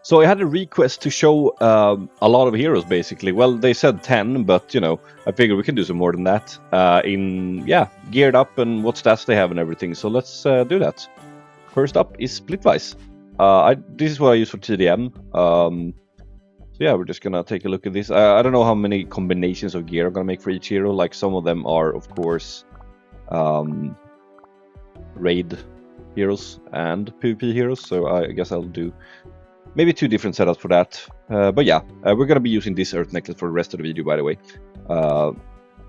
So I had a request to show a lot of heroes, basically. Well, they said 10, but, you know, I figured we can do some more than that. Geared up and what stats they have and everything. So let's do that. First up is Plitvice. This is what I use for TDM. So yeah, we're just gonna take a look at this. I don't know how many combinations of gear I'm gonna make for each hero. Like, some of them are, of course, raid heroes and PvP heroes. So I guess I'll do maybe 2 different setups for that. But yeah, we're gonna be using this Earth Necklace for the rest of the video, by the way,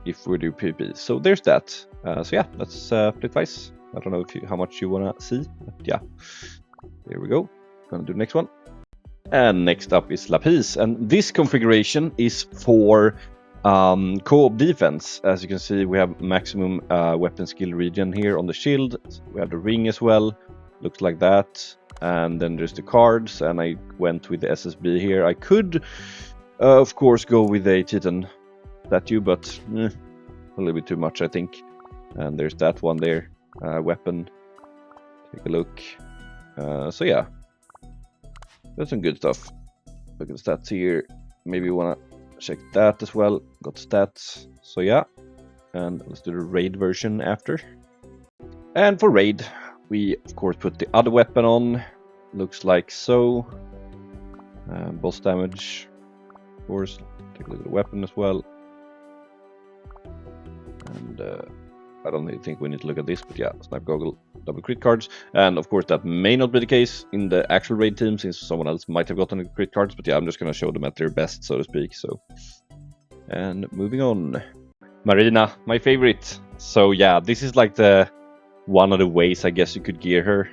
if we do PvP. So there's that. So yeah, that's Plitvice. I don't know how much you wanna see, but yeah. There we go. Gonna do the next one. And next up is Lapice, and this configuration is for co-op defense. As you can see, we have maximum weapon skill regen here on the shield. We have the ring as well. Looks like that. And then there's the cards, and I went with the SSB here. I could, of course, go with a Titan statue, but a little bit too much, I think. And there's that one there, weapon. Take a look. So yeah, that's some good stuff. Look at the stats here. Maybe you wanna check that as well. Got stats. So yeah, and let's do the raid version after. And for raid, we of course put the other weapon on. Looks like so. Boss damage, of course. Take a look at the weapon as well. And I don't really think we need to look at this, but yeah, snipe goggle, double crit cards. And of course that may not be the case in the actual raid team, since someone else might have gotten the crit cards, but yeah, I'm just gonna show them at their best, so to speak. So, and moving on, Marina, my favorite. So yeah, this is like the one of the ways I guess you could gear her.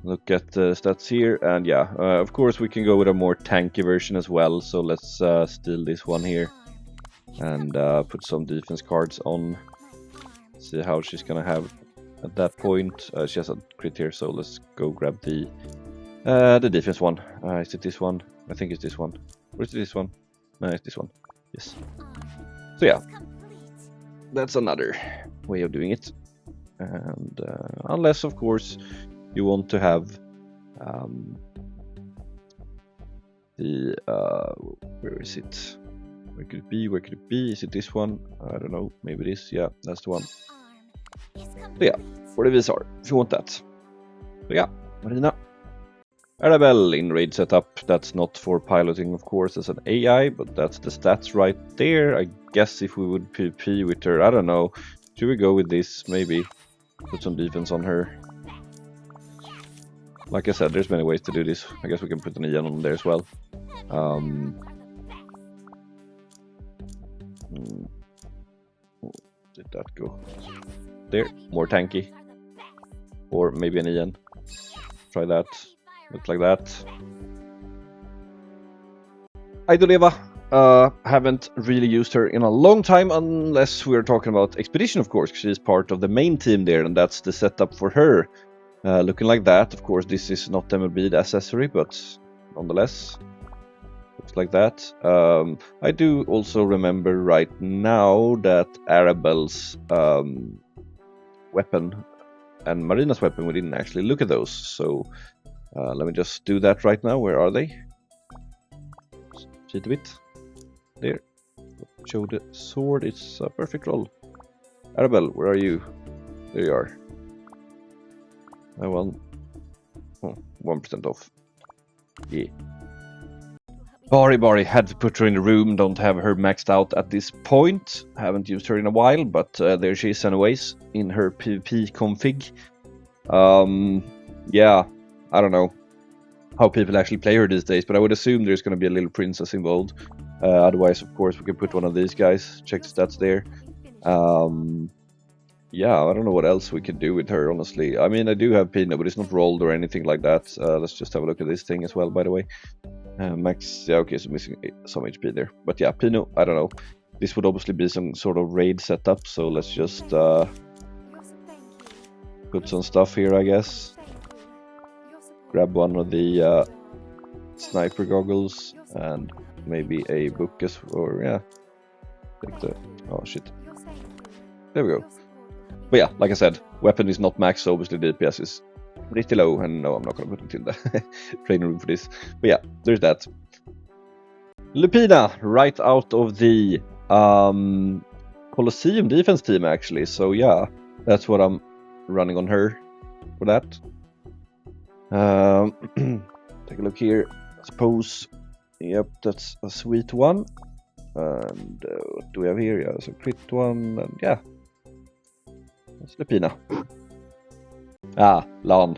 Look at the stats here, and yeah, of course we can go with a more tanky version as well. So let's steal this one here and put some defense cards on. See how she's gonna have at that point. She has a crit here, so let's go grab the defense one. Is it this one? I think it's this one. Or is it this one? No, it's this one. Yes. So yeah, that's another way of doing it. And unless, of course, you want to have the where is it? Where could it be? Where could it be? Is it this one? I don't know. Maybe this. Yeah, that's the one. So yeah, for the Visar, if you want that. So yeah, Marina. Arabelle in raid setup. That's not for piloting, of course, as an AI, but that's the stats right there. I guess if we would PvP with her, I don't know. Should we go with this? Maybe put some defense on her. Like I said, there's many ways to do this. I guess we can put an Ian on there as well. Did that go? There, more tanky. Or maybe an Ian. Try that. Looks like that. Idoleva. Haven't really used her in a long time, unless we're talking about Expedition, of course, because she's part of the main team there, and that's the setup for her. Looking like that. Of course, this is not MLB the accessory, but nonetheless, looks like that. I do also remember right now that Arabelle's weapon and Marina's weapon, we didn't actually look at those. So let me just do that right now. Where are they? Cheat a bit. There. Show the sword. It's a perfect roll. Arabelle, where are you? There you are. I won 1% off. Yeah. Bari had to put her in the room. Don't have her maxed out at this point. Haven't used her in a while, but there she is anyways in her PvP config. Yeah, I don't know how people actually play her these days, but I would assume there's going to be a little princess involved. Otherwise, of course, we could put one of these guys. Check the stats there. Yeah, I don't know what else we could do with her, honestly. I mean, I do have Pina, but it's not rolled or anything like that. Let's just have a look at this thing as well, by the way. Max, yeah, okay, so missing some HP there. But yeah, Pino, I don't know. This would obviously be some sort of raid setup, so let's just put some stuff here, I guess. Grab one of the sniper goggles and maybe a book as or yeah. Take the oh shit. There we go. But yeah, like I said, weapon is not max, so obviously the DPS is pretty low, and no, I'm not gonna put it in the training room for this. But yeah, there's that. Lupina, right out of the Colosseum defense team actually, so yeah, that's what I'm running on her for that. Take a look here, I suppose. Yep, that's a sweet one. And what do we have here? Yeah, so crit one, and yeah, that's Lupina. Lahn.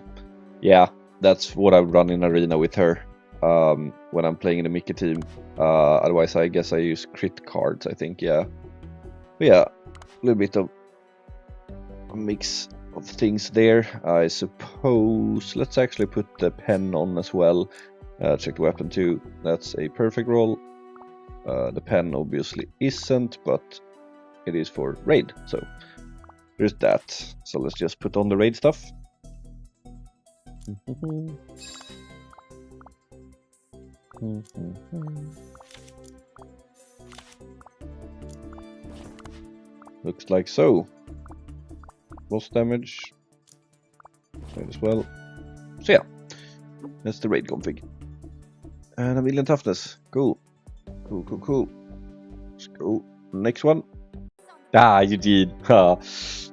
Yeah, that's what I run in Arena with her when I'm playing in the Mickey team. Otherwise, I guess I use crit cards, I think, yeah. But yeah, a little bit of a mix of things there, I suppose. Let's actually put the pen on as well. Check the weapon too. That's a perfect roll. The pen obviously isn't, but it is for raid, so there's that. So let's just put on the raid stuff. Looks like so. Boss damage. Might as well. So yeah, that's the raid config. And a million toughness. Cool. Cool. Let's go. Next one. Eugene. I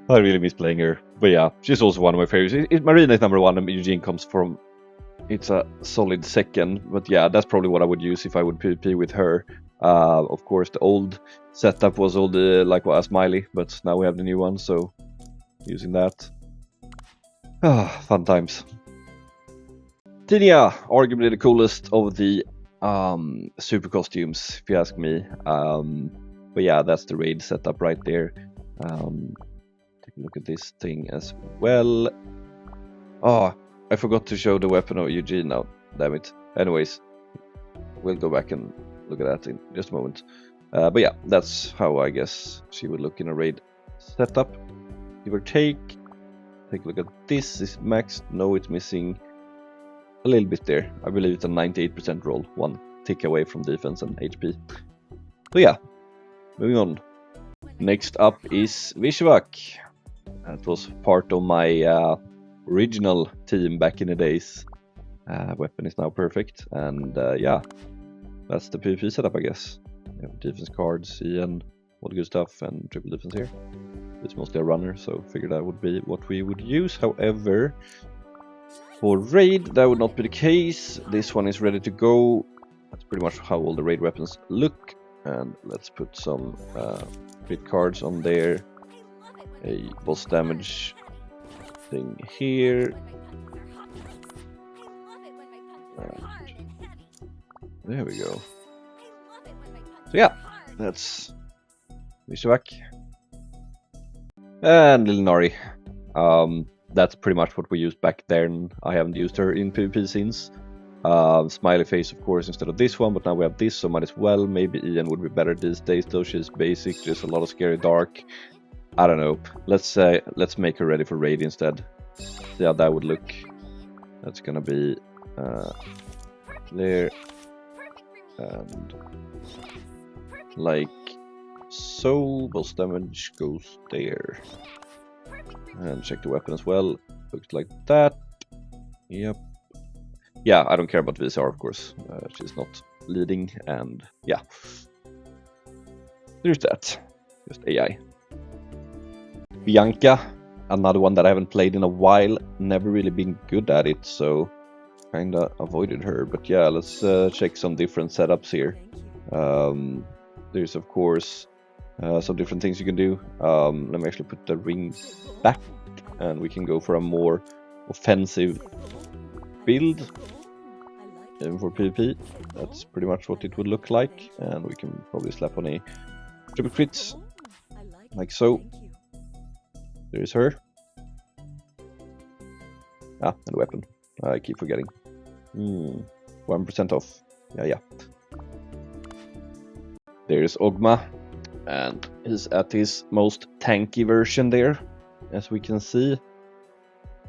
really miss playing her. But yeah, she's also one of my favorites. Marina is number one, and Eugene comes from... It's a solid second. But yeah, that's probably what I would use if I would PvP with her. Of course, the old setup was all the like a smiley, but now we have the new one, so using that. Fun times. Tinia, arguably the coolest of the super costumes, if you ask me. But yeah, that's the raid setup right there. Take a look at this thing as well. Oh, I forgot to show the weapon of Eugene now. Damn it. Anyways, we'll go back and look at that in just a moment. But yeah, that's how I guess she would look in a raid setup. Give or take. Take a look at this. Is it maxed? No, it's missing a little bit there. I believe it's a 98% roll. One tick away from defense and HP. So yeah, moving on. Next up is Vishuvac. That was part of my original team back in the days. Weapon is now perfect, and yeah, that's the PvP setup, I guess. We have defense cards, and all the good stuff, and triple defense here. It's mostly a runner, so figured that would be what we would use. However, for raid, that would not be the case. This one is ready to go. That's pretty much how all the raid weapons look. And let's put some crit cards on there. A boss damage thing here. And there we go. So yeah, that's Vishuvac. And little Nari. That's pretty much what we used back then. I haven't used her in PvP since. Smiley face, of course, instead of this one, but now we have this, so might as well. Maybe Ian would be better these days, though. She's basic. There's a lot of scary dark. I don't know. Let's make her ready for raid instead. See how that would look. That's gonna be there, and like so. Boss damage goes there. And check the weapon as well. Looks like that. Yep. Yeah, I don't care about VSR, of course. She's not leading, and yeah. There's that. Just AI. Bianca, another one that I haven't played in a while. Never really been good at it, so kinda avoided her. But yeah, let's check some different setups here. There's, of course, some different things you can do. Let me actually put the ring back, and we can go for a more offensive build. Even for PvP, that's pretty much what it would look like, and we can probably slap on a triple crits, like so. There's her. And the weapon. I keep forgetting. 1% off. Yeah. There's Oghma, and he's at his most tanky version there, as we can see.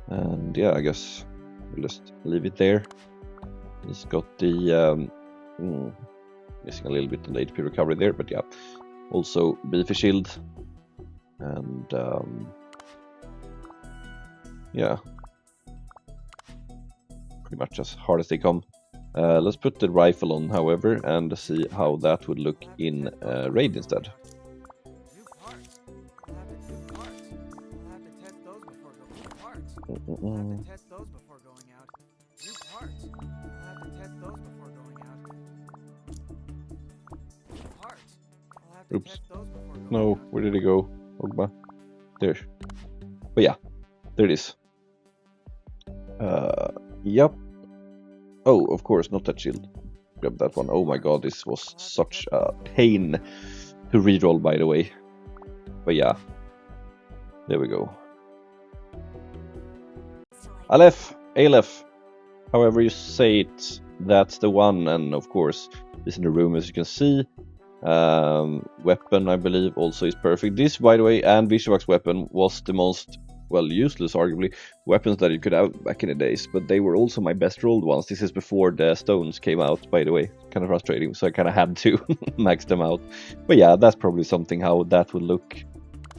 And yeah, I guess we'll just leave it there. He's got the missing a little bit on the HP recovery there, but yeah, also beefy shield, and yeah, pretty much as hard as they come. Let's put the rifle on, however, and see how that would look in raid instead. Oops. No, where did it go? Oghma. There. But yeah, there it is. Yep. Oh, of course, not that shield. Grab that one. Oh my god, this was such a pain to reroll, by the way. But yeah, there we go. Alef, however you say it, that's the one, and of course, it's in the room as you can see. Weapon, I believe, also is perfect. This, by the way, and Vishuvac's weapon was the most, well, useless, arguably, weapons that you could have back in the days, but they were also my best rolled ones. This is before the stones came out, by the way. Kind of frustrating, so I kind of had to max them out. But yeah, that's probably something how that would look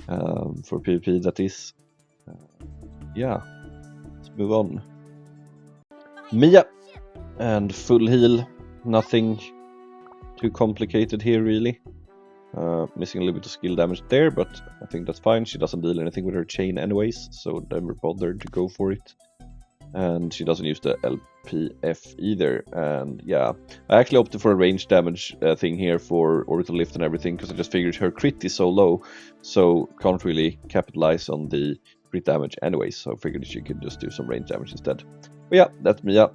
for PvP, that is. Yeah, let's move on. Miya, and full heal, nothing too complicated here, really. Missing a little bit of skill damage there, but I think that's fine. She doesn't deal anything with her chain anyways, so never bothered to go for it. And she doesn't use the LPF either. And yeah, I actually opted for a range damage thing here for orbital lift and everything, because I just figured her crit is so low, so can't really capitalize on the crit damage anyways, so I figured she could just do some range damage instead. But yeah, that's Miya.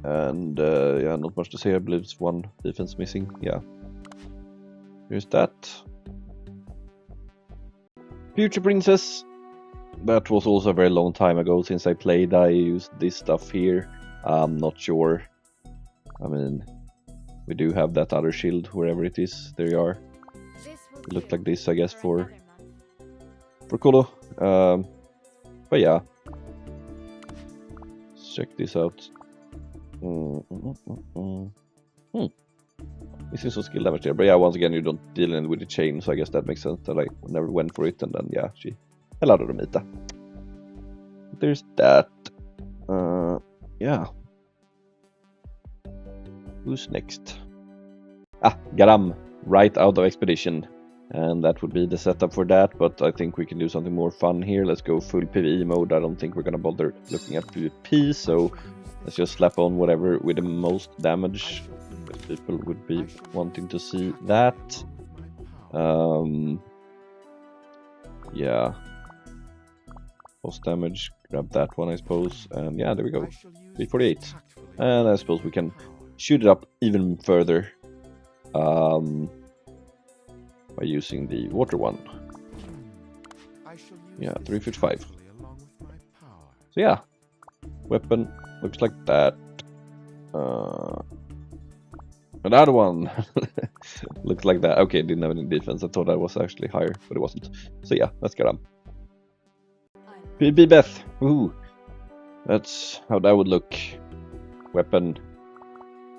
And yeah, not much to say. I believe it's one defense missing. Yeah. Here's that. Future Princess. That was also a very long time ago since I played. I used this stuff here. I'm not sure. I mean, we do have that other shield wherever it is. There you are. It looked like this, I guess, for Kolo. But yeah. Let's check this out. Missing some skill damage there, but yeah, once again, you don't deal in with the chain, so I guess that makes sense that I never went for it, and then yeah, she fell out of the meta. There's that. Yeah. Who's next? Garam, right out of expedition, and that would be the setup for that. But I think we can do something more fun here. Let's go full PvE mode. I don't think we're gonna bother looking at PvP, so let's just slap on whatever with the most damage. People would be wanting to see that. Yeah. Most damage, grab that one, I suppose. And yeah, there we go. 348. And I suppose we can shoot it up even further by using the water one. Yeah, 355. So yeah, weapon looks like that. Another one looks like that. Okay, didn't have any defense. I thought I was actually higher, but it wasn't. So yeah, let's get on. PB Beth. Ooh, that's how that would look. Weapon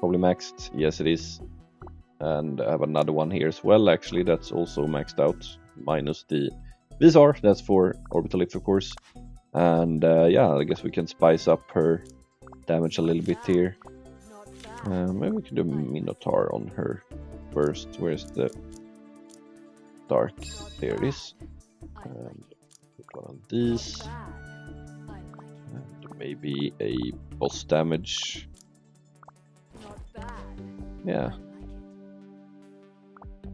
probably maxed. Yes, it is. And I have another one here as well. Actually, that's also maxed out, minus the BSohee. That's for orbital lift, of course. And yeah, I guess we can spice up her damage a little bit here. Maybe we can do Minotaur on her first. Where's the dart? There it is. And put one on these. And maybe a boss damage. Yeah.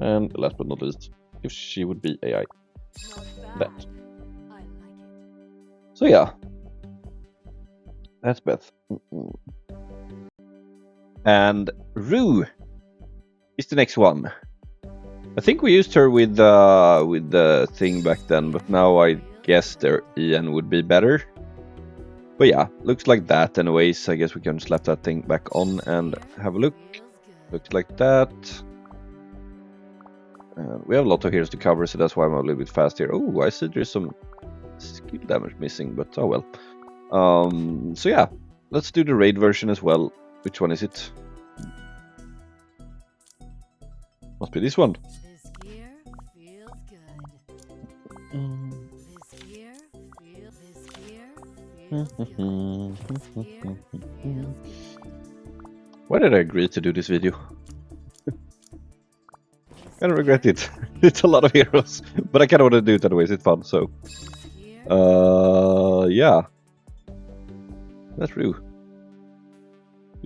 And last but not least, if she would be AI. That. So yeah. That's Beth. And Rue is the next one. I think we used her with the thing back then, but now I guess their Ian would be better. But yeah, looks like that anyways. I guess we can slap that thing back on and have a look. Looks like that. We have a lot of heroes to cover, so that's why I'm a little bit fast here. Oh, I see there's some skill damage missing, but oh well. So yeah, let's do the raid version as well. Which one is it? Must be this one. This gear feels good. This gear feels Why did I agree to do this video? I don't regret it. It's a lot of heroes, but I kind of want to do it anyways. It's fun, so yeah, that's true.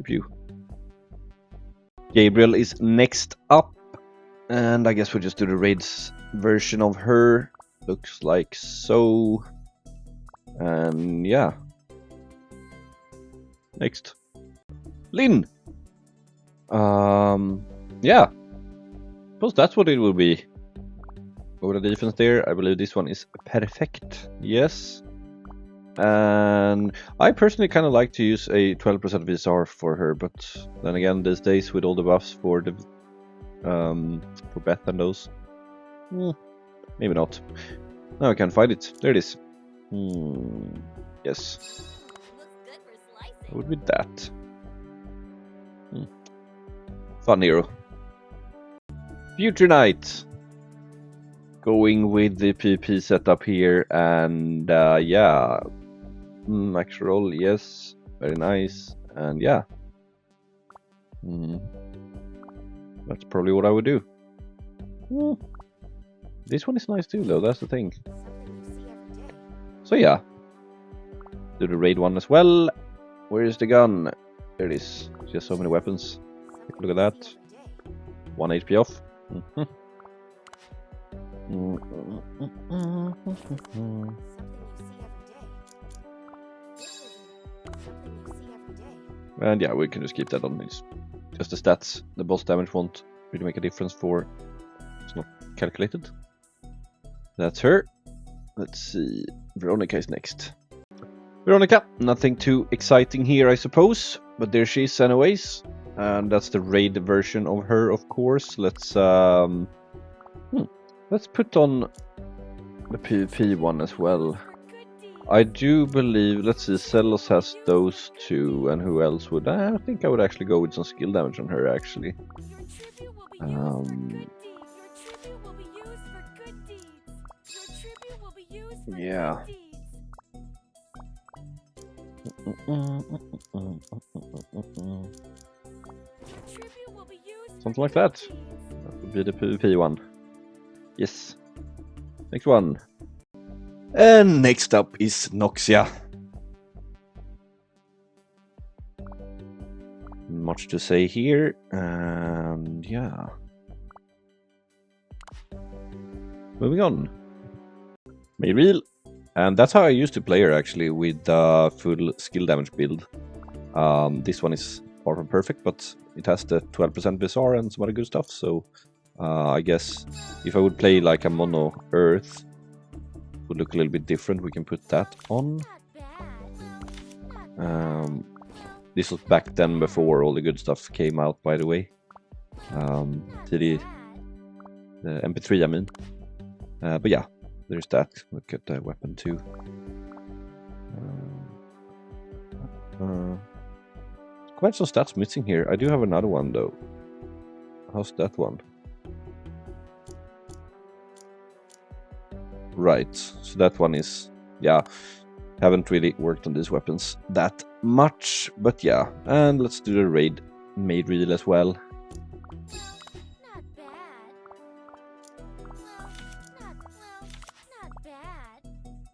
Pew. Gabriel is next up, and I guess we'll just do the raids version of her. Looks like so, and yeah. Next, Lynn. Yeah. Suppose that's what it will be. Over the defense there, I believe this one is perfect. Yes. And I personally kind of like to use a 12% VSR for her, but then again, these days with all the buffs for the for Beth and those, maybe not. Now I can't find it. There it is. Yes. What would be that? Fun hero. Future Knight. Going with the PP setup here, and yeah. Max roll, yes. Very nice. And yeah. That's probably what I would do. This one is nice too, though. That's the thing. So yeah. Do the raid one as well. Where is the gun? There it is. Just so many weapons. Take a look at that. 1 HP off. And yeah, we can just keep that on these. Just the stats. The boss damage won't really make a difference for. It's not calculated. That's her. Let's see. Veronica is next. Veronica, nothing too exciting here, I suppose, but there she is anyways. And that's the raid version of her, of course. Let's put on the PvP one as well. I do believe, let's see, Celos has those two, and who else would? I think I would actually go with some skill damage on her, actually. Yeah. Something like that. That would be the PvP one. Yes. Next one. And next up is Noxia. Much to say here, and yeah. Moving on. Mayreel. And that's how I used to play her, actually, with the full skill damage build. This one is far from perfect, but it has the 12% bizarre and some other good stuff, so I guess if I would play like a mono earth, it would look a little bit different. We can put that on. This was back then before all the good stuff came out, by the way. The MP3, I mean. But yeah, there's that. Look at the weapon too. Quite some stats missing here. I do have another one though. How's that one? Right, so that one is, yeah, haven't really worked on these weapons that much, but yeah. And let's do the raid Mayreel as well.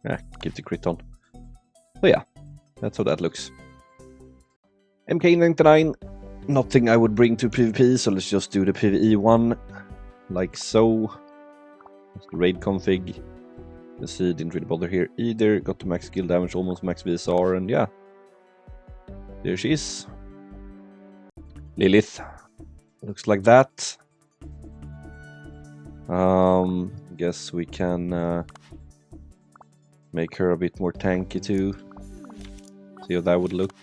Yeah, keep the crit on. So yeah, that's how that looks. MK99, nothing I would bring to PvP, so let's just do the PvE one, like so. That's the raid config. You see, didn't really bother here either. Got to max skill damage, almost max VSR, and yeah. There she is. Lilith. Looks like that. Guess we can make her a bit more tanky too. See how that would look.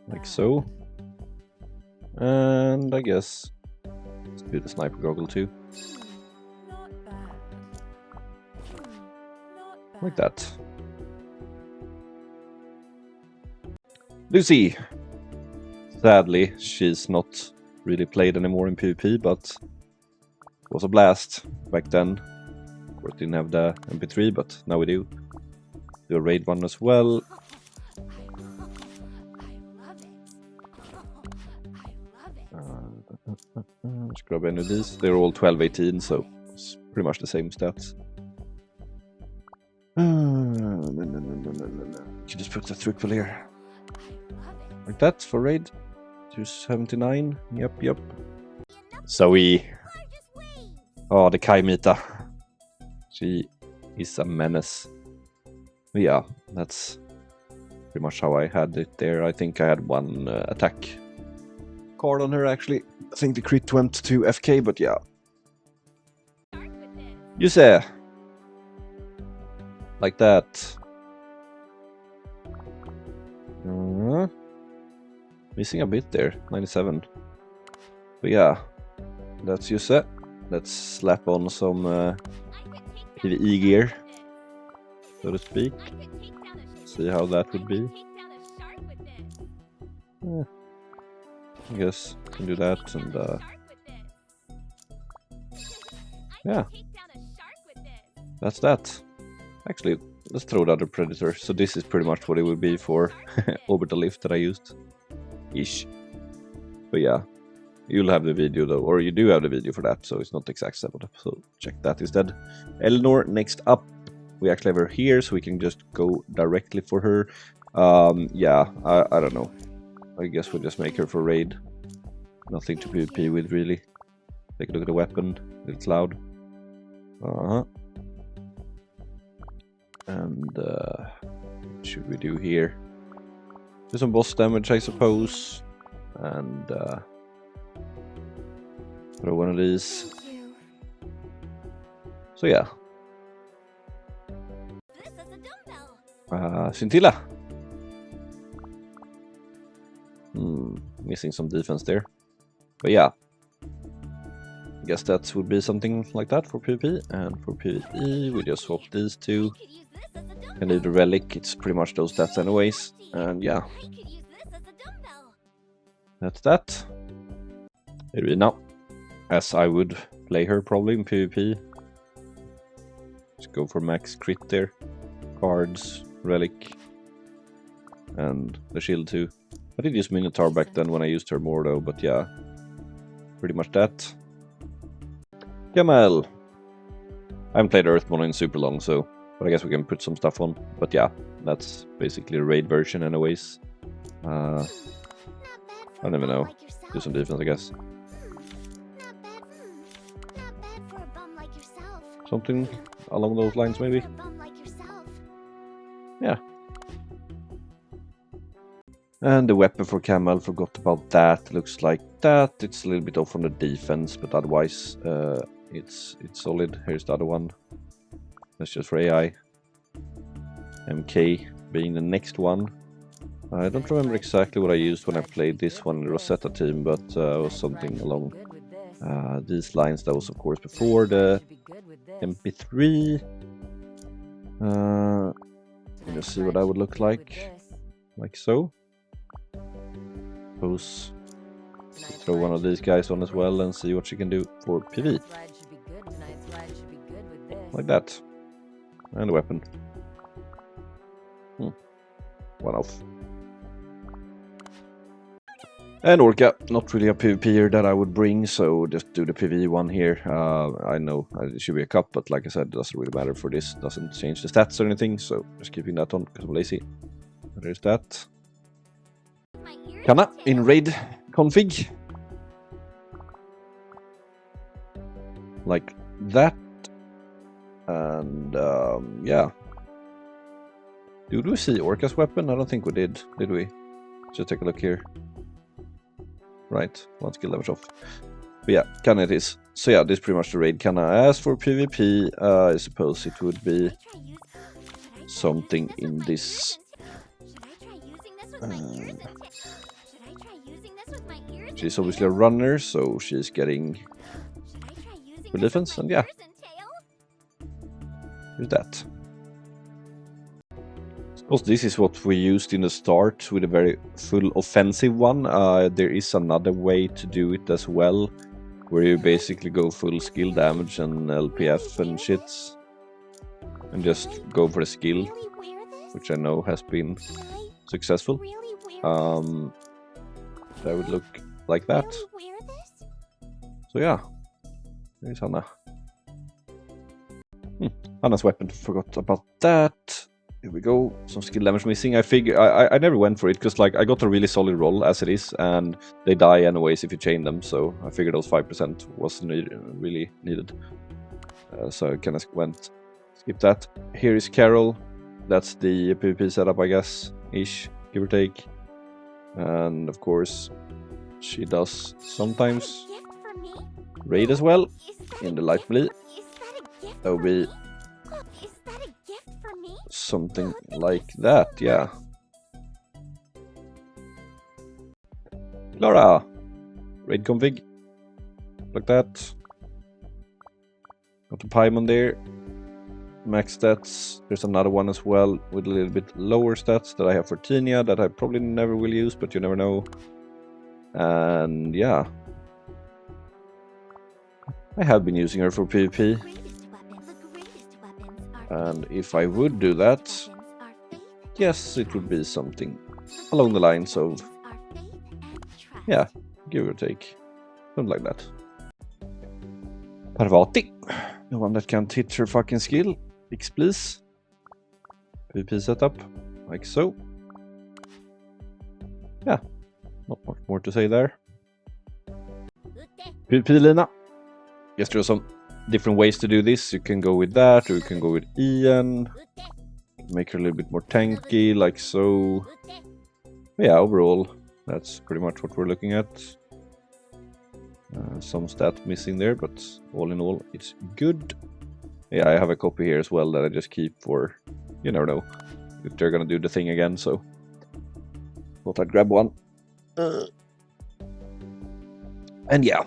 Like so. And I guess let's do the sniper goggle too. Like that. Lucy. Sadly, she's not really played anymore in PvP, but It was a blast back then. Of course, didn't have the MP3, but now we do. Do a raid one as well. Let's grab any of these. They're all 12-18, so it's pretty much the same stats. No. You can just put the triple here. Like that for raid. 279. Yep. So oh, the Kaimita. She is a menace. But yeah, that's pretty much how I had it there. I think I had one attack card on her actually. I think the crit went to FK, but yeah. You say. Like that. Missing a bit there, 97. But yeah, that's you set. Let's slap on some PvE gear, so to speak. See how that would be. Yeah. I guess I can do that, and yeah, that's that. Actually, let's throw the other predator. So this is pretty much what it would be for orbital lift that I used. Ish. But yeah, you'll have the video though, or you do have the video for that, so it's not the exact setup. So check that instead. Eleanor next up. We actually have her here, so we can just go directly for her. Yeah, I don't know. I guess we'll just make her for raid. Nothing to PvP with really. Take a look at the weapon. It's loud. And what should we do here? Do some boss damage, I suppose. And throw one of these. So yeah. Scintilla. Missing some defense there. But yeah. I guess that would be something like that for PvP. And for PvE, we just swap these two. And leave the relic, it's pretty much those stats anyways. And yeah. That's that. Erina, as I would play her probably in PvP. Just go for max crit there. Cards, relic, and the shield too. I did use Minotaur back then when I used her more though, but yeah. Pretty much that. Gamal. I haven't played Earthborn in super long, so but I guess we can put some stuff on. But yeah, that's basically the raid version anyways. I don't even know. Do some defense, I guess. Something along those lines, maybe. Yeah. And the weapon for Camel, forgot about that. Looks like that. It's a little bit off on the defense, but otherwise it's solid. Here's the other one. That's just for AI. MK being the next one. I don't remember exactly what I used when I played this one in the Rosetta team, but it was something along these lines. That was of course before the MP3. Let's see what that would look like so. Suppose throw one of these guys on as well and see what she can do for PV. Like that. And a weapon. One off. And Orca, not really a PvPer that I would bring, so just do the PvE one here. I know it should be a cup, but like I said, it doesn't really matter for this. Doesn't change the stats or anything, so just keeping that on because I'm lazy. There's that. Kanna in raid config. Like that. And yeah. Did we see Orca's weapon? I don't think we did we? Just take a look here. Right, one skill damage off. But yeah, Kanna it is. So yeah, this is pretty much the raid Kanna. As for PvP, I suppose it would be something in this. She's obviously a runner, so she's getting full defense, and yeah. Here's that. Suppose this is what we used in the start with a very full offensive one. There is another way to do it as well. where you basically go full skill damage and LPF and shit, and just go for the skill, which I know has been successful. That would look like that. So yeah, there's Hannah. Hannah's weapon, forgot about that. Here we go, some skill damage missing. I never went for it because like I got a really solid roll as it is, and they die anyways if you chain them. So I figured those 5% wasn't really needed. So I kind of went skip that. Here is Carol. That's the PvP setup, I guess, ish, give or take. And of course, she does sometimes raid as well in the light blue. That would be something like that, yeah. Laura, raid config, like that. Got the Paimon there. Max stats. There's another one as well with a little bit lower stats that I have for Tinia that I probably never will use, but you never know. And yeah, I have been using her for PvP. And if I would do that, yes, it would be something along the lines of, yeah, give or take, something like that. Parvati, the one that can't hit her fucking skill. Fix please. PvP setup, like so. Yeah, not much more to say there. PvP Lina. Yes, there are some different ways to do this. You can go with that, or you can go with Ian. Make her a little bit more tanky, like so. But yeah, overall, that's pretty much what we're looking at. Some stat missing there, but all in all, it's good. Yeah, I have a copy here as well that I just keep for, you never know, if they're gonna do the thing again, so thought I'd grab one. And yeah.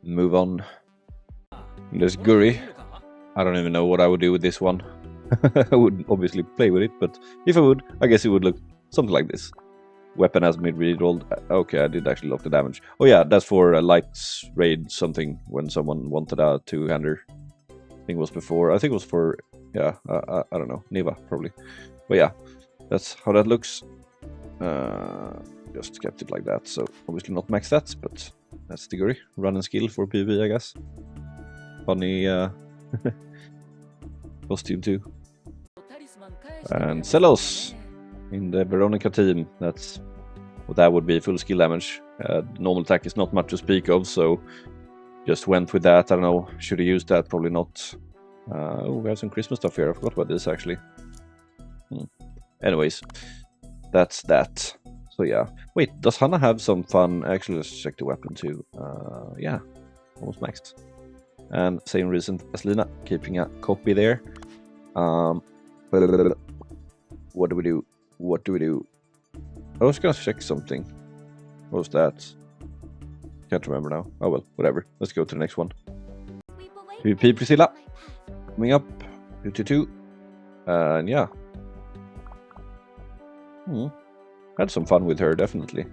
Move on. There's Guri. I don't even know what I would do with this one. I would obviously play with it, but if I would, I guess it would look something like this. Weapon has been rerolled. Okay, I did actually lock the damage. Oh yeah, that's for a light raid something when someone wanted a two-hander. I think it was before. I think it was for, yeah, I don't know, Neva probably. But yeah, that's how that looks. Just kept it like that. So obviously not max stats, but that's the Guri. Run and skill for PvP, I guess. Funny costume too. And Celos in the Veronica team. That's what that would be, full skill damage. Normal attack is not much to speak of, so just went with that. I don't know, should have used that, probably not. Oh, we have some Christmas stuff here. I forgot about this actually. Anyways, that's that. So yeah. Wait, does Hannah have some fun? Actually, let's check the weapon too. Yeah, almost maxed. And same reason as Lina, keeping a copy there. What do we do? What do we do? I was gonna check something. What was that? Can't remember now. Oh well, whatever. Let's go to the next one. PvP Priscilla. Coming up. 222. And yeah. Had some fun with her, definitely.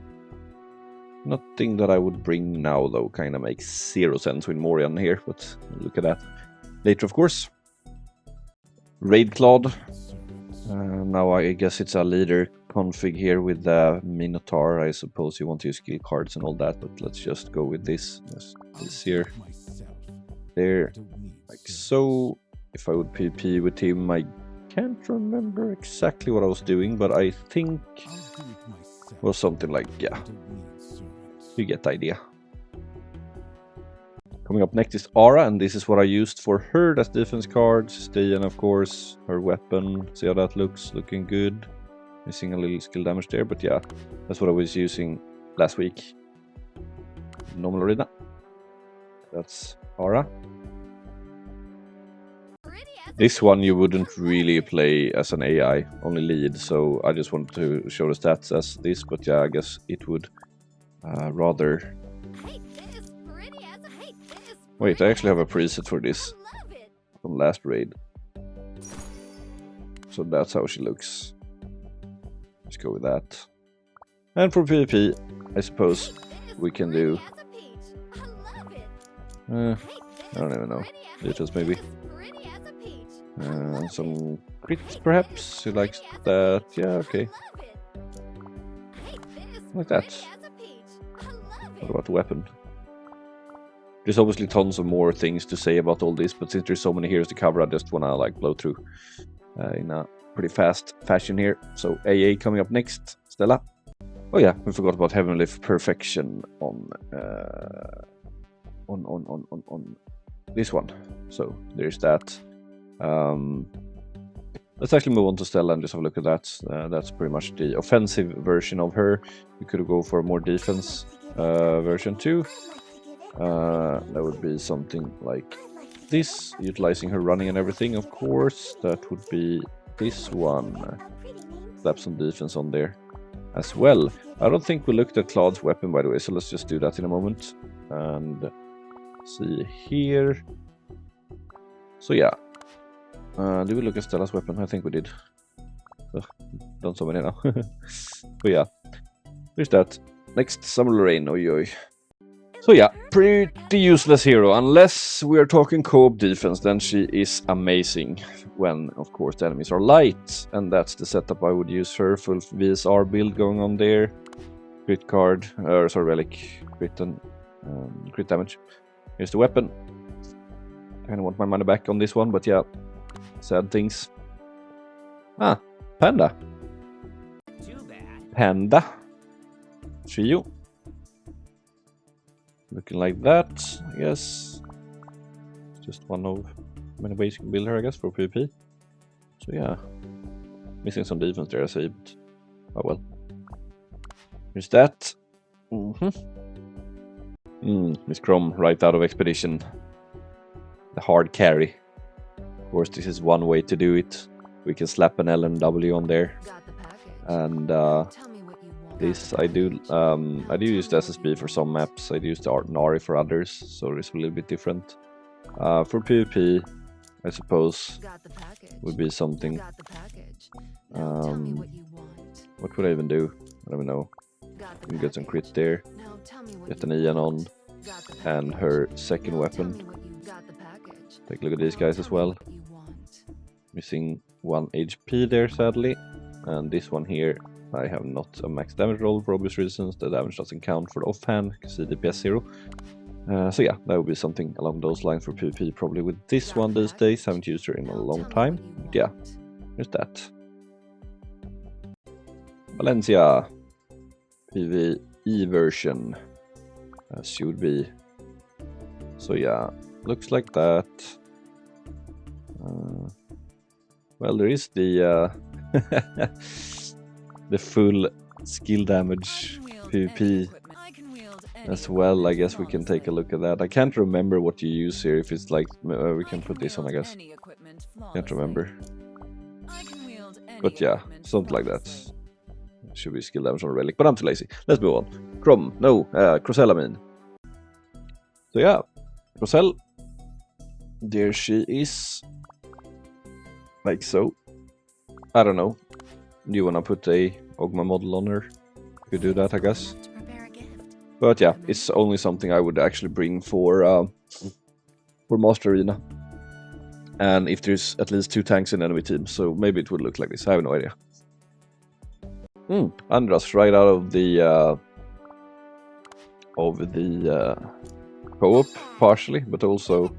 Nothing that I would bring now, though. Kind of makes zero sense with Morian here, but look at that. Later, of course. Raid Claude. Now I guess it's a leader config here with the Minotaur. I suppose you want to use skill cards and all that, but let's just go with this. This here. There. Like so. If I would PvP with him, I can't remember exactly what I was doing, but I think it was something like, yeah. You get the idea. Coming up next is Ara, and this is what I used for her. That's defense cards, stay, and of course her weapon. See how that looks, looking good. Missing a little skill damage there, but yeah, that's what I was using last week. Normal arena. That's Ara. This one you wouldn't really play as an AI, only lead, so I just wanted to show the stats as this, but yeah, I guess it would rather... Wait, I actually have a preset for this from last raid. So that's how she looks. Let's go with that. And for PvP, I suppose we can do. I don't even know. Just maybe. Some crits perhaps. He likes that. Yeah, okay. Like that. What about the weapon? There's obviously tons of more things to say about all this, but since there's so many heroes to cover, I just wanna like blow through in a pretty fast fashion here. So AA coming up next. Stella. Oh yeah, we forgot about Heavenly Perfection on this one. So there's that. Let's actually move on to Stella and just have a look at that. That's pretty much the offensive version of her. We could go for a more defense version too. That would be something like this, utilizing her running and everything, of course. That would be this one. Slap some defense on there as well. I don't think we looked at Claude's weapon, by the way, so let's just do that in a moment. And see here. So yeah. Did we look at Stella's weapon? I think we did. Ugh, done so many now. But yeah. There's that. Next, Summer Lorraine. Oi. So yeah, pretty useless hero. Unless we are talking co-op defense, then she is amazing. When, of course, the enemies are light. And that's the setup I would use her. Full VSR build going on there. Crit card, sorry, relic, crit and crit damage. Here's the weapon. I kind of want my money back on this one, but yeah. Sad things. Ah, Panda. Too bad. Panda Trio. Looking like that, I guess. Just one of many ways you can build her, I guess, for PvP. So yeah. Missing some defense there, I say, but oh well. Here's that. Miss Crom, right out of Expedition. The hard carry. Of course, this is one way to do it. We can slap an L and W on there. And this I do use the SSB for some maps. I do use the Nari for others, so it's a little bit different. For PvP, I suppose would be something. What would I even do? I don't even know. We can get some crit there. Get an Ian on, and her second weapon. Take a look at these guys as well. Missing 1 HP there, sadly. And this one here, I have not a max damage roll for obvious reasons. The damage doesn't count for the offhand, because the DPS 0. So yeah, that would be something along those lines for PvP, probably with this one these days. Haven't used her in a long time. But yeah, here's that. Valencia. PvE version. As should be. So yeah, looks like that. Well, there is the the full skill damage PvP as well. I guess we can take a look at that. I can't remember what you use here. If it's like we can put this on, I guess. Can't remember. But yeah, something like that. Should be skill damage on a relic, but I'm too lazy. Let's move on. Crom, no, Crocell, I mean. So yeah, Crocell. There she is. Like so. I don't know. Do you wanna put a Oghma model on her? You could do that, I guess. But yeah, it's only something I would actually bring for Master Arena. And if there's at least 2 tanks in enemy team, so maybe it would look like this. I have no idea. Andras right out of the co-op partially, but also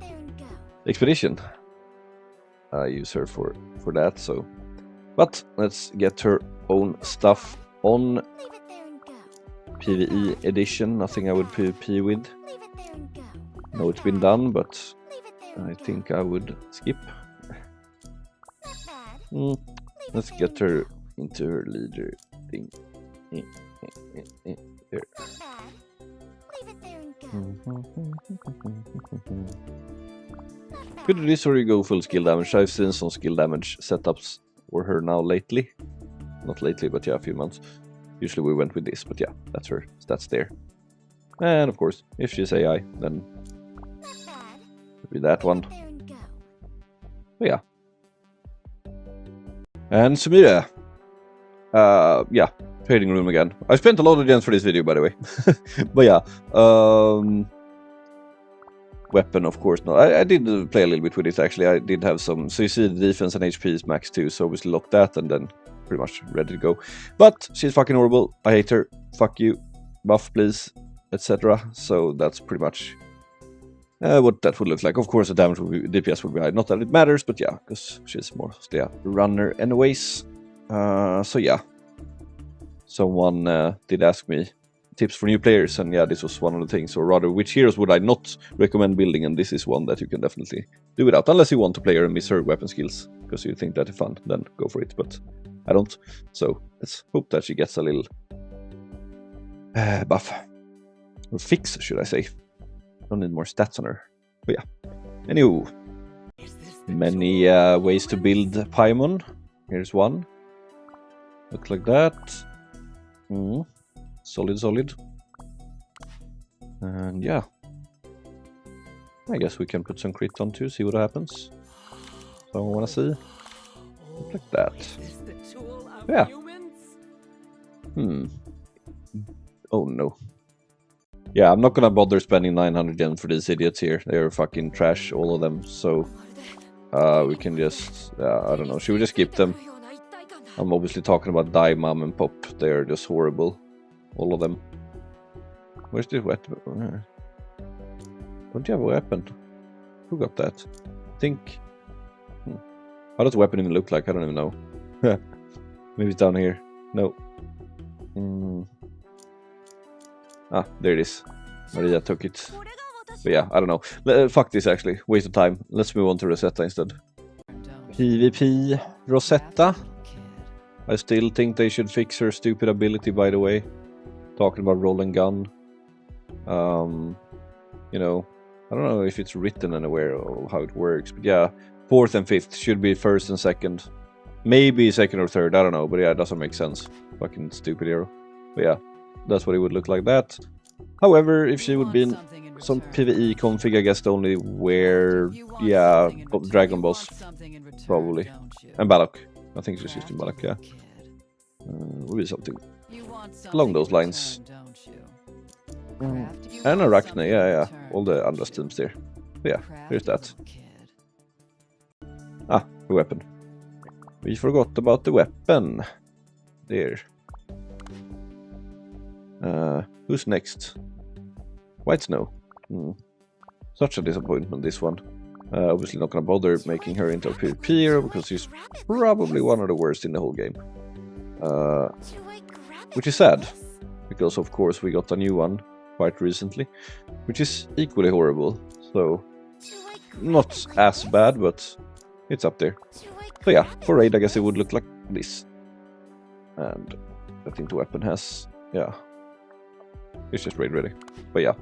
Expedition. I use her for that, so. But let's get her own stuff on PvE edition. Nothing I would PvP with. No, it's been done, but I think I would skip. Let's get her into her leader thing. There. Could do this or you go full skill damage. I've seen some skill damage setups for her now lately. Not lately, but yeah, a few months. Usually we went with this, but yeah, that's her stats there. And of course, if she's AI, then it'll be that one. But yeah. And Sumira. Yeah, trading room again. I spent a lot of gems for this video, by the way. But yeah, weapon, of course, no. I did play a little bit with it, actually. I did have some, so you see the defense and HP is max too, so obviously lock that and then pretty much ready to go. But she's fucking horrible. I hate her. Fuck you. Buff, please, etc. So that's pretty much what that would look like. Of course, the damage would be, DPS would be high. Not that it matters, but yeah, because she's more a runner anyways. So yeah. Someone did ask me tips for new players, and yeah, this was one of the things, or rather, which heroes would I not recommend building, and this is one that you can definitely do without, unless you want to play her and miss her weapon skills, because you think that is fun, then go for it, but I don't. So let's hope that she gets a little buff. Or fix, should I say. Don't need more stats on her. But yeah. Anywho. Many ways to build Paimon. Here's one. Looks like that. Solid. And yeah. I guess we can put some crit on too, see what happens. So I wanna see. Look like that. Yeah. Oh no. Yeah, I'm not gonna bother spending 900 gems for these idiots here. They're fucking trash, all of them. So we can just, I don't know, should we just skip them? I'm obviously talking about Die, Mom, and Pop. They're just horrible, all of them. Where's the weapon? Don't you have a weapon? Who got that? I think. How does the weapon even look like? I don't even know. Maybe it's down here. No. Ah, there it is. Maria took it. But yeah, I don't know. Fuck this, actually. Waste of time. Let's move on to Rosetta instead. PvP Rosetta. I still think they should fix her stupid ability, by the way. Talking about roll and gun. You know, I don't know if it's written anywhere or how it works. But yeah, 4th and 5th should be 1st and 2nd. Maybe 2nd or 3rd, I don't know. But yeah, it doesn't make sense. Fucking stupid hero. But yeah. That's what it would look like that. However, if she would be in some PvE config, I guess the only where, yeah, Dragon Boss, probably. And Balok. I think she's used in Balok, yeah. Would be something along those lines. And Arachne, yeah. All the other teams there. But yeah, here's that. Ah, the weapon. We forgot about the weapon. There. Who's next? White Snow. Such a disappointment, this one. Obviously not gonna bother making her into a PvP hero, because she's probably one of the worst in the whole game. Which is sad, because of course we got a new one quite recently, which is equally horrible. So, not as bad, but it's up there. So yeah, for raid I guess it would look like this. And I think the weapon has, yeah. It's just raid ready. But yeah.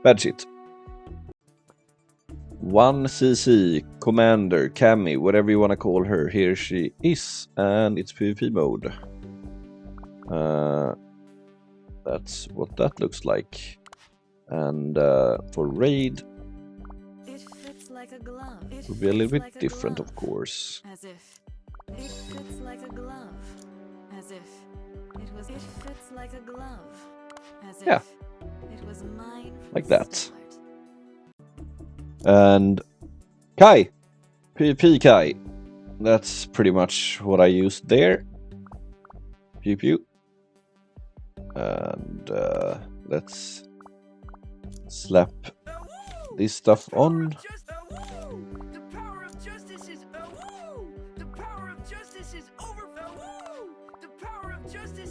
Bad shit. 1cc Commander Cammy, whatever you want to call her. Here she is. And it's PvP mode. That's what that looks like. And for raid it fits like a glove. It will be a little bit different, of course. As if it fits like a glove. As if it fits like a glove. Yeah, like that. And Kai, PvP Kai. That's pretty much what I used there. Pew pew. And let's slap this stuff on.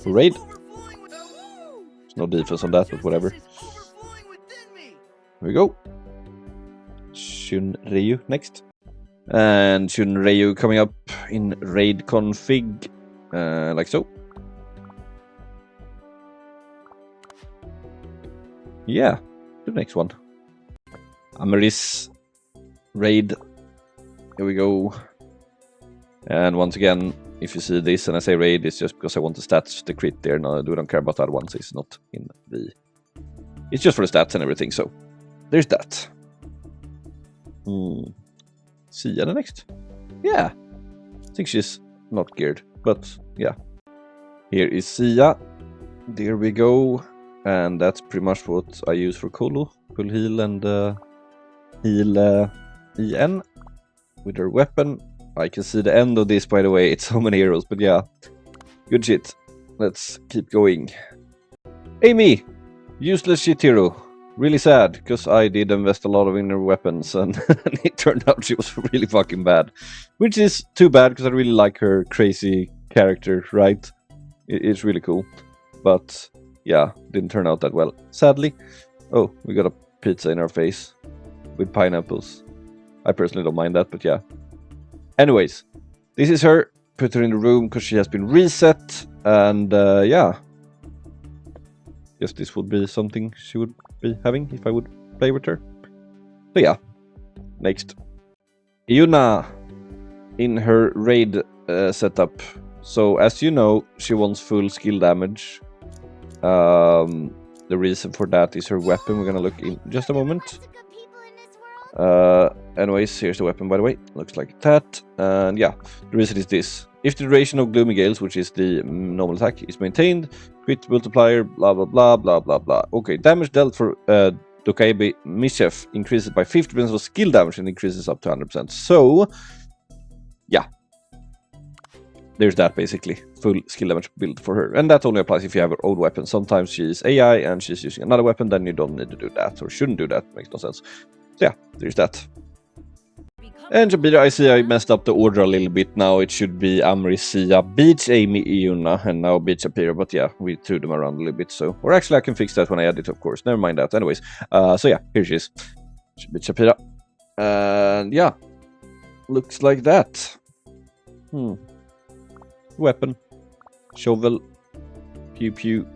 Raid. No defense on that, but whatever. Here we go. Chun Ryeo next. And Chun Ryeo coming up in raid config. Like so. Yeah, the next one. Ameris raid. Here we go. And once again, if you see this and I say raid, it's just because I want the stats, the crit there. No, I don't care about the other ones. It's not in the... It's just for the stats and everything, so... There's that. Sienna next? Yeah. I think she's not geared, but yeah. Here is Sia. There we go. And that's pretty much what I use for Kolo. Full heal and heal EN with her weapon. I can see the end of this, by the way. It's so many heroes, but yeah. Good shit. Let's keep going. Amy! Useless shit hero. Really sad, because I did invest a lot of in her weapons, and it turned out she was really fucking bad. Which is too bad, because I really like her crazy character, right? It's really cool. But, yeah, didn't turn out that well. Sadly. Oh, we got a pizza in our face. With pineapples. I personally don't mind that, but yeah. Anyways, this is her. Put her in the room because she has been reset. And yeah. Guess this would be something she would be having if I would play with her. So yeah. Next. Yuna in her raid setup. So as you know, she wants full skill damage. The reason for that is her weapon. We're gonna look in just a moment. Anyways, here's the weapon, by the way. Looks like that. And yeah, the reason is this. If the duration of Gloomy Gales, which is the normal attack, is maintained, crit multiplier, blah blah blah blah blah blah. Okay, damage dealt for Dokaibe Mischief increases by 50% of skill damage and increases up to 100%. So, yeah. There's that basically. Full skill damage build for her. And that only applies if you have her own weapon. Sometimes she's AI and she's using another weapon, then you don't need to do that, or shouldn't do that. Makes no sense. So yeah, there's that. And Jabira, I see I messed up the order a little bit now. It should be Amri, Sia, Beach, Amy, Yuna, and now Beach Appear. But yeah, we threw them around a little bit. So, or actually, I can fix that when I edit, of course. Never mind that. Anyways, so yeah, here she is. Beach Appear. And yeah, looks like that. Weapon, shovel, pew pew.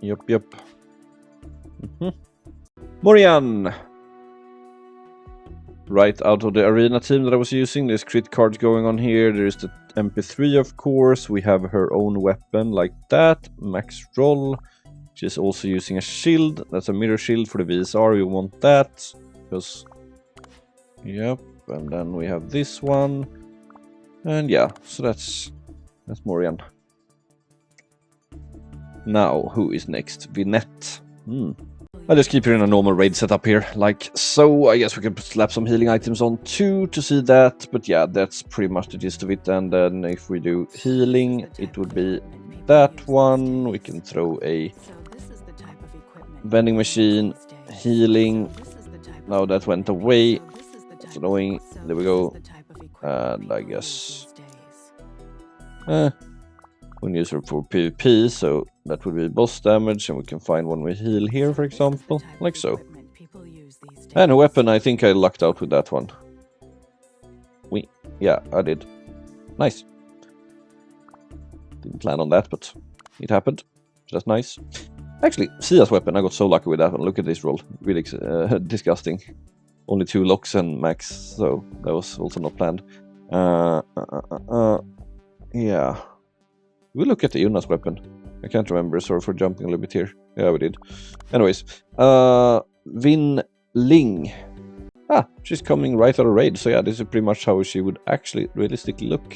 Yup. Morian. Right out of the Arena team that I was using. There's crit cards going on here. There's the MP3, of course. We have her own weapon like that. Max roll. She's also using a shield. That's a mirror shield for the VSR. We want that. Because, yep. And then we have this one. And yeah, so that's Morian. Now, who is next? Vinette. I'll just keep her in a normal raid setup here, like so. I guess we can slap some healing items on too to see that, but yeah, that's pretty much the gist of it. And then if we do healing, it would be that one. We can throw a vending machine, healing. Now that went away. It's annoying. There we go. And I guess we can use her for PvP, so that would be boss damage, and we can find one we heal here, for example, like so. And a weapon, I think I lucked out with that one. Yeah, I did. Nice. Didn't plan on that, but it happened. So that's nice. Actually, Sia's weapon, I got so lucky with that one. Look at this roll. Really disgusting. Only 2 locks and max, so that was also not planned. Yeah. We look at the Yuna's weapon. I can't remember, sorry for jumping a little bit here. Yeah, we did. Anyways, Vin Ling. She's coming right out of raid, so yeah, this is pretty much how she would actually realistically look.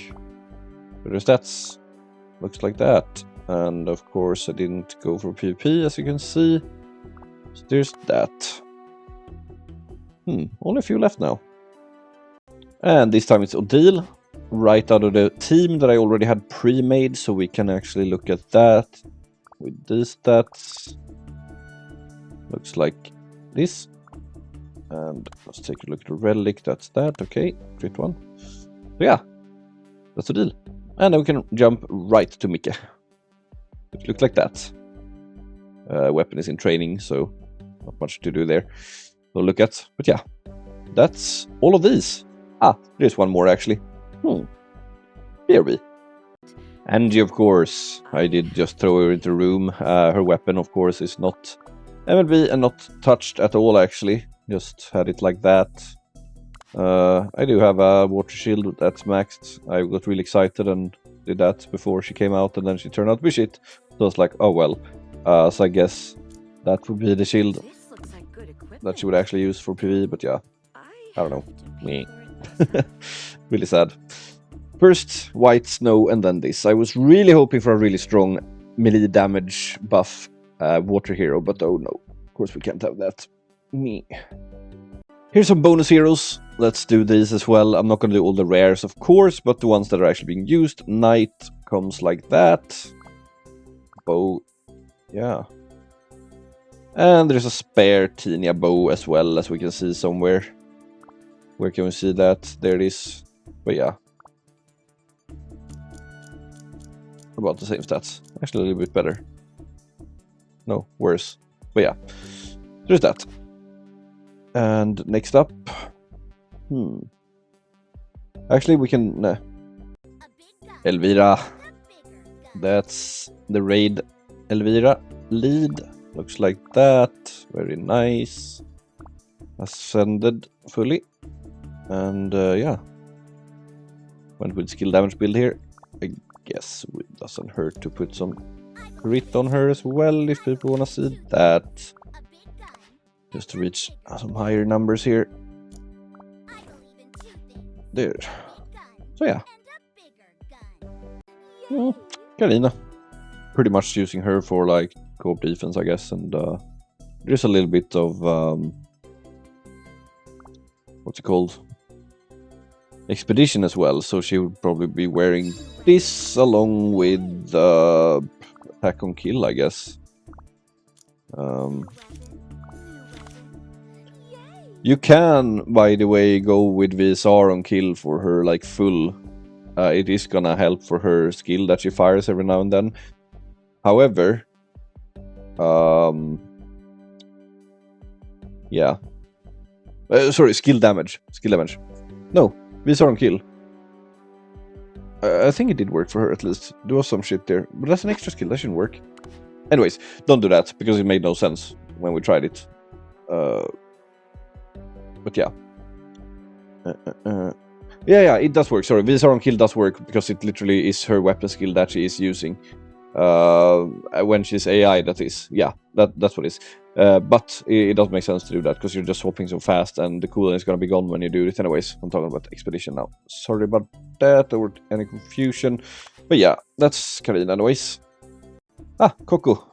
But her stats looks like that. And of course, I didn't go for PvP, as you can see. So there's that. Only a few left now. And this time it's Odile. Right out of the team that I already had pre-made, so we can actually look at that with these stats. Looks like this. And let's take a look at the relic. That's that. Okay, crit one. So yeah, that's the deal. And then we can jump right to Mika. It looks like that. Weapon is in training, so not much to do there. So look at, but yeah, that's all of these. There's one more actually. Here we. Angie, of course. I did just throw her into the room. Her weapon, of course, is not MLB and not touched at all, actually. Just had it like that. I do have a water shield that's maxed. I got really excited and did that before she came out, and then she turned out to be shit. So I was like, oh well. So I guess that would be the shield that she would actually use for PvE, but yeah. I don't know. Me. Really sad. First white snow and then this. I was really hoping for a really strong melee damage buff water hero, but oh no, of course we can't have that. Me. Here's some bonus heroes. Let's do these as well. I'm not going to do all the rares, of course, but the ones that are actually being used. Knight comes like that. Bow, yeah. And there's a spare Tinia bow as well, as we can see somewhere. Where can we see that? There it is. But yeah. About the same stats. Actually a little bit better. No, worse. But yeah. There's that. And next up. Actually, we can... Elvira. That's the raid Elvira lead. Looks like that. Very nice. Ascended fully. And yeah. Went with skill damage build here. I guess it doesn't hurt to put some crit on her as well if people want to see that. Just to reach some higher numbers here. There. So yeah. Erina. Pretty much using her for like co-op defense, I guess, and there's a little bit of what's it called? Expedition as well, so she would probably be wearing this along with attack on kill, I guess. You can, by the way, go with VSR on kill for her like full. It is gonna help for her skill that she fires every now and then. However, yeah. Sorry, skill damage. Skill damage. No, VSR on kill. I think it did work for her at least. There was some shit there, but that's an extra skill. That shouldn't work. Anyways, don't do that because it made no sense when we tried it. But yeah. Yeah, it does work. Sorry, VSR on kill does work because it literally is her weapon skill that she is using. When she's AI, that is. Yeah, that's what it is. But it does make sense to do that because you're just swapping so fast and the cooldown is going to be gone when you do it anyways. I'm talking about Expedition now. Sorry about that or any confusion. But yeah, that's Erina anyways. Coco.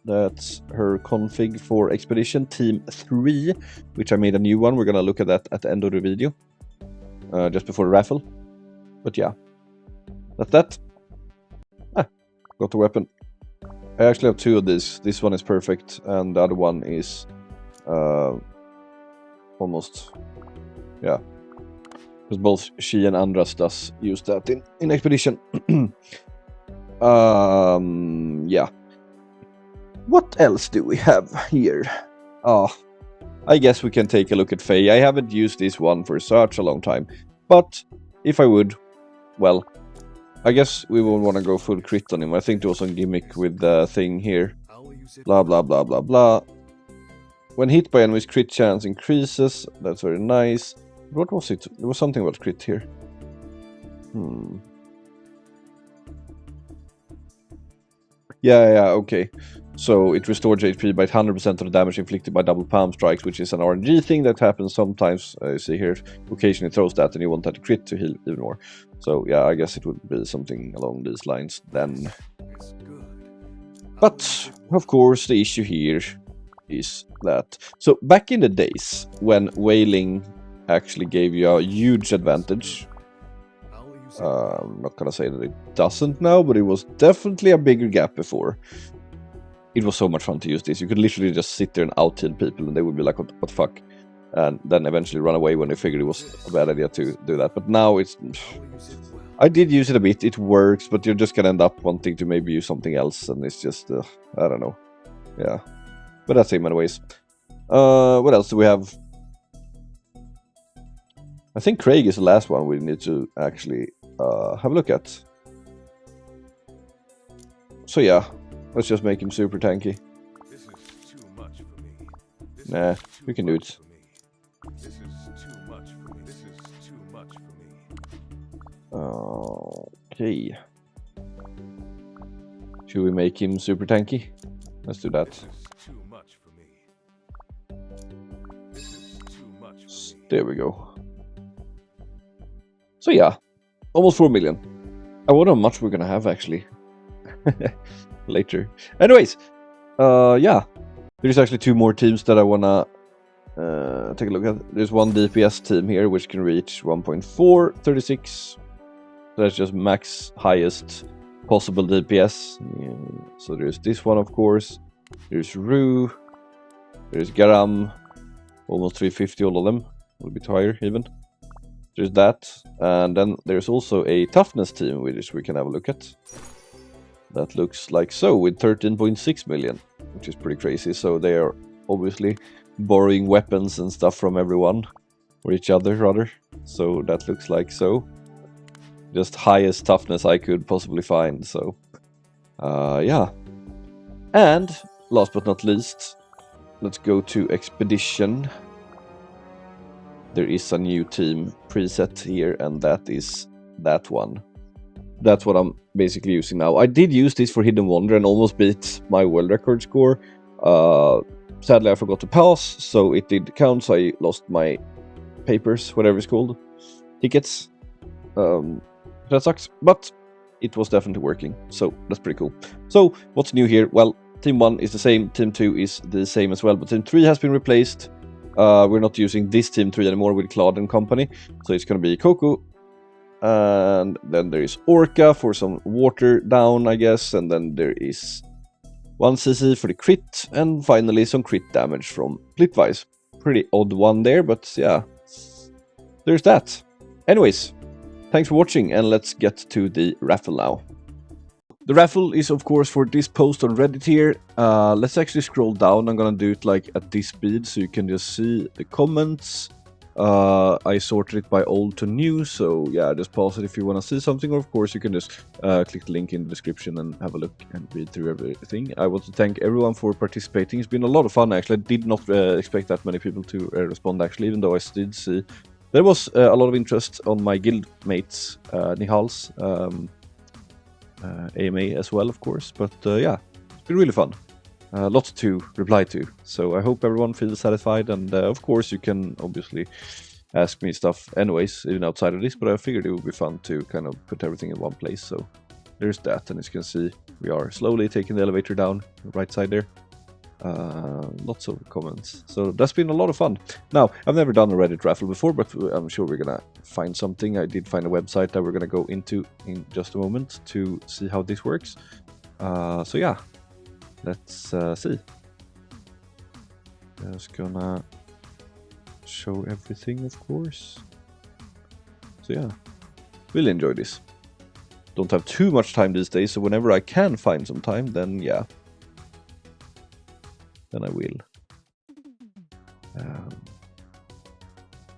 That's her config for Expedition Team 3, which I made a new one. We're going to look at that at the end of the video. Just before the raffle. But yeah. That's that. Got the weapon. I actually have two of these. This one is perfect, and the other one is almost, yeah. Because both she and Andras does use that in Expedition. Yeah. What else do we have here? I guess we can take a look at Faye. I haven't used this one for such a long time, but if I would, well, I guess we won't want to go full crit on him. I think there was some gimmick with the thing here. Blah, blah, blah, blah, blah. When hit by enemies, crit chance increases. That's very nice. What was it? There was something about crit here. Yeah, okay. So it restores HP by 100% of the damage inflicted by double palm strikes, which is an RNG thing that happens sometimes. You see here, occasionally throws that and you want that to crit to heal even more. So yeah, I guess it would be something along these lines then. But, of course, the issue here is that... So back in the days, when whaling actually gave you a huge advantage... I'm not gonna say that it doesn't now, but it was definitely a bigger gap before. It was so much fun to use this. You could literally just sit there and out-heal people and they would be like, what the fuck? And then eventually run away when they figured it was a bad idea to do that. But now it's... I did use it a bit, it works, but you're just gonna end up wanting to maybe use something else, and it's just, I don't know. Yeah. But that's him anyways. What else do we have? I think Craig is the last one we need to actually have a look at. So yeah, let's just make him super tanky. This is too much for me. Nah, we can do it. This is too much for me. This is too much for me. Okay. Should we make him super tanky? Let's do that. This is too much for me. This is too much for me. There we go. So yeah, almost 4 million. I wonder how much we're gonna have actually later. Anyways, yeah, there's actually 2 more teams that I wanna take a look at. There's one DPS team here which can reach 1.436. That's just max highest possible DPS. Yeah. So there's this one, of course. There's Ryeo. There's Garam. Almost 350, all of them. A little bit higher, even. There's that. And then there's also a toughness team, which we can have a look at. That looks like so, with 13.6 million, which is pretty crazy. So they are obviously borrowing weapons and stuff from everyone. Or each other, rather. So that looks like so. Just highest toughness I could possibly find, so yeah. And last but not least, let's go to Expedition. There is a new team preset here, and that is that one. That's what I'm basically using now. I did use this for Hidden Wonder and almost beat my world record score. Sadly I forgot to pass, so it did count, so I lost my papers, whatever it's called, tickets. That sucks, but it was definitely working, so that's pretty cool. So, what's new here? Well, Team 1 is the same, Team 2 is the same as well, but Team 3 has been replaced. We're not using this Team 3 anymore with Claude and company, so it's gonna be Coco. And then there is Orca for some water down, I guess, and then there is 1 CC for the crit, and finally some crit damage from Plitvice. Pretty odd one there, but yeah, there's that. Anyways, thanks for watching, and let's get to the raffle now. The raffle is of course for this post on Reddit here. Let's actually scroll down. I'm gonna do it like at this speed so you can just see the comments. I sorted it by old to new, so yeah, just pause it if you want to see something, or of course you can just click the link in the description and have a look and read through everything. I want to thank everyone for participating. It's been a lot of fun actually. I did not expect that many people to respond actually, even though I did see there was a lot of interest on my guild mates, Nihal's AMA as well, of course. But yeah, it's been really fun. Lots to reply to. So I hope everyone feels satisfied. And of course, you can obviously ask me stuff anyways, even outside of this. But I figured it would be fun to kind of put everything in one place. So there's that. And as you can see, we are slowly taking the elevator down the right side there. Lots of comments, so that's been a lot of fun. Now, I've never done a Reddit raffle before, but I'm sure we're gonna find something. I did find a website that we're gonna go into in just a moment to see how this works. So yeah, let's see. Just gonna show everything, of course. So yeah, really enjoy this. Don't have too much time these days, so whenever I can find some time, then yeah, then I will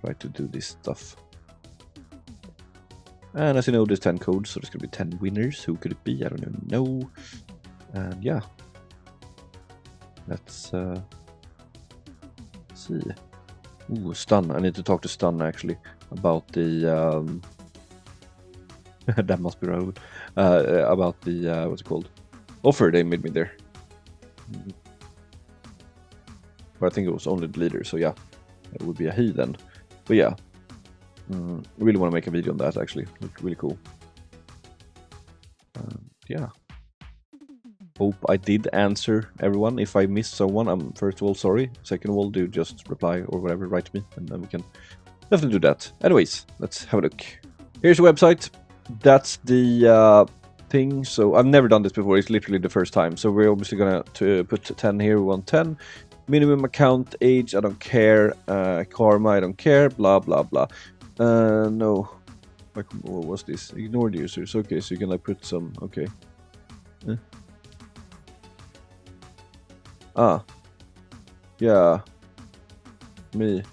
try to do this stuff. And as you know, there's 10 codes, so there's gonna be 10 winners. Who could it be? I don't even know. And yeah, let's see. Ooh, Stun. I need to talk to Stun actually about the that must be Raffle. About the what's it called? Offer they made me there. But I think it was only the leader, so yeah, it would be a he then. But yeah, I really want to make a video on that actually. Looked really cool. Yeah. Hope I did answer everyone. If I missed someone, I'm first of all sorry. Second of all, do just reply or whatever, write to me, and then we can definitely do that. Anyways, let's have a look. Here's the website. That's the thing. So I've never done this before. It's literally the first time. So we're obviously gonna put 10 here. We want 10. Minimum account age, I don't care. Karma, I don't care. Blah blah blah. No. What was this? Ignored users. Okay, so you can like put some. Okay. Ah. Yeah. Me.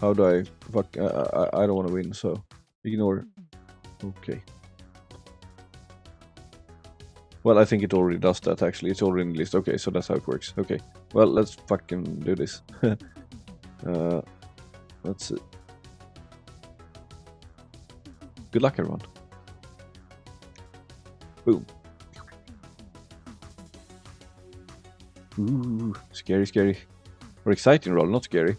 How do I? Fuck. I don't want to win. So ignore. Okay. Well, I think it already does that actually. It's already in the list. Okay, so that's how it works. Okay. Well, let's fucking do this. Let's see. Good luck, everyone. Boom. Ooh, scary, scary. Or exciting roll, not scary.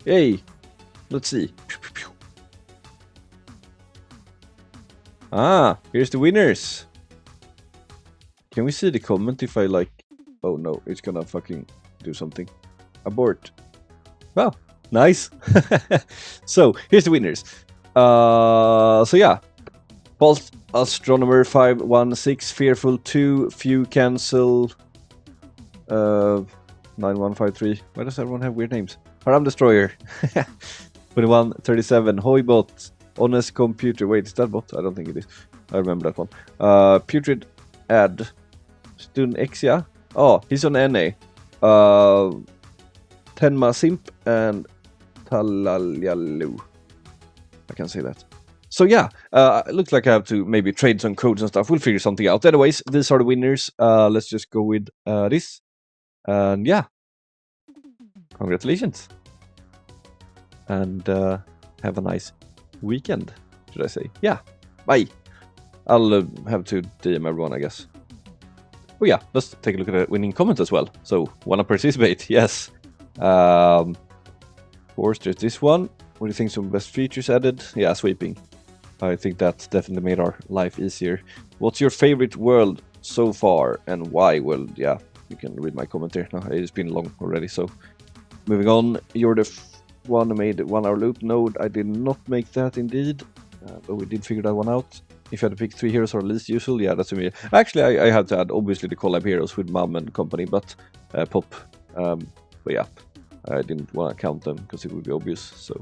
Hey! let's see. Ah, here's the winners. Can we see the comment if I like... Oh no, it's gonna fucking do something. Abort. Wow, nice. So, here's the winners. So yeah. False Astronomer 516, Fearful 2, Few Cancel, 9153. Why does everyone have weird names? Haram Destroyer, 2137, Hoybot, Honest Computer. Wait, is that bot? I don't think it is. I remember that one. Putrid Ad, Stun Exia. Oh, he's on NA. Tenma Simp and Talalyalu. I can say that. So yeah, it looks like I have to maybe trade some codes and stuff. We'll figure something out. Anyways, these are the winners. Let's just go with this. And yeah, congratulations. And have a nice weekend, should I say. Yeah, bye. I'll have to DM everyone, I guess. Oh yeah, let's take a look at the winning comment as well. So, wanna participate? Yes. Of course, there's this one. What do you think? Some best features added? Yeah, sweeping. I think that definitely made our life easier. What's your favorite world so far and why? Well, yeah, you can read my comment here. No, it's been long already, so moving on. You're the one who made the 1 hour loop node. I did not make that indeed, but we did figure that one out. If you had to pick 3 heroes or least useful, yeah, that's me. Actually, I had to add obviously the collab heroes with Mom and company, but Pop. But yeah, I didn't want to count them because it would be obvious. So,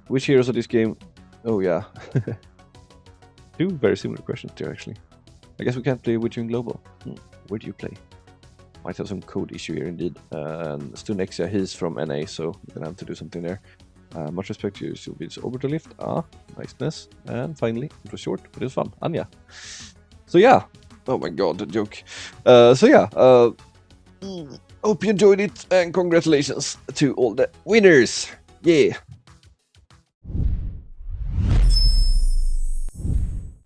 which heroes of this game? Oh yeah, 2 very similar questions there actually. I guess we can't play Witcher in Global. Where do you play? Might have some code issue here indeed. And Stunexia, he's from NA, so we're gonna have to do something there. Much respect to you, Sylvia's Orbital Lift. Ah, niceness. And finally, it was short, but it was fun. Anya. So yeah. Oh my god, the joke. So yeah. Hope you enjoyed it, and congratulations to all the winners. Yeah.